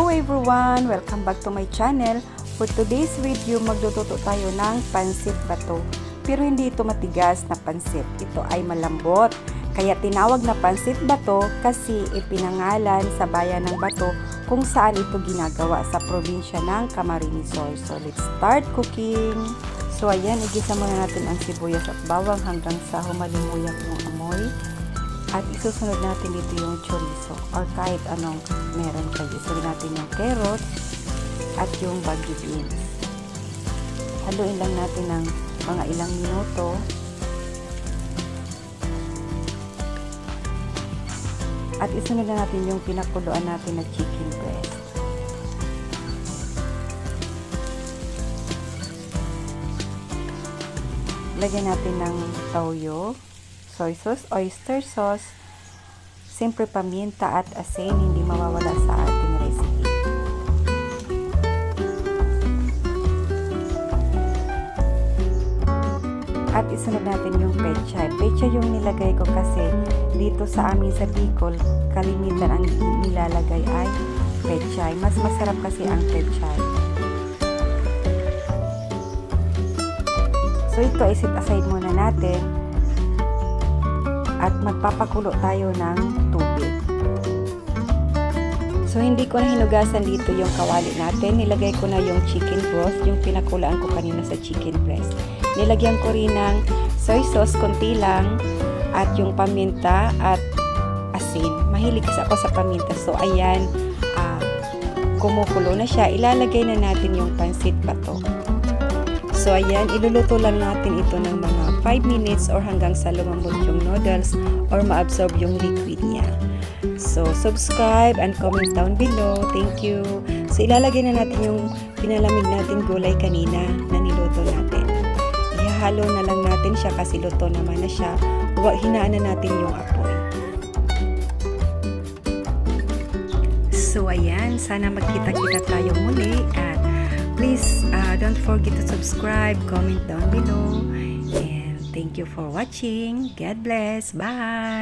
Hello everyone! Welcome back to my channel. For today's video, magluluto tayo ng pansit bato. Pero hindi ito matigas na pansit. Ito ay malambot. Kaya tinawag na pansit bato kasi ipinangalan sa bayan ng Bato kung saan ito ginagawa sa probinsya ng Camarines Sur. So let's start cooking! So ayan, igisa muna natin ang sibuyas at bawang hanggang sa humalimuyak yung amoy. At isusunod natin dito yung chorizo or kahit anong meron kayo. Isusunod natin yung carrots at yung bagyo beans. Haluin lang natin ng mga ilang minuto. At isunod na natin yung pinakuluan natin na chicken breast. Lagyan natin ng toyo, soy sauce, oyster sauce, siyempre paminta at asin, hindi mawawala sa ating recipe. At isunod natin yung pechay. Pechay yung nilagay ko kasi dito sa amin sa Bicol, kalimitan ang nilalagay ay pechay. Mas masarap kasi ang pechay. So ito ay set aside muna natin. At magpapakulo tayo ng tubig. So hindi ko na hinugasan dito yung kawali natin. Nilagay ko na yung chicken broth, yung pinakulaan ko kanina sa chicken breast. Nilagyan ko rin ng soy sauce, konti lang, at yung paminta at asin. Mahilig kasi ako sa paminta. So ayan, kumukulo na siya. Ilalagay na natin yung pansit bato. So ayan, iluluto lang natin ito ng mga 5 minutes or hanggang sa lumambot yung noodles or ma-absorb yung liquid niya. So subscribe and comment down below. Thank you. So ilalagay na natin yung pinalamig natin gulay kanina na niluto natin. Ihahalo na lang natin siya kasi luto naman na siya. Hinaan na natin yung apoy. So ayan, sana magkita-kita tayo muli at please don't forget to subscribe, comment down below, and thank you for watching. God bless. Bye!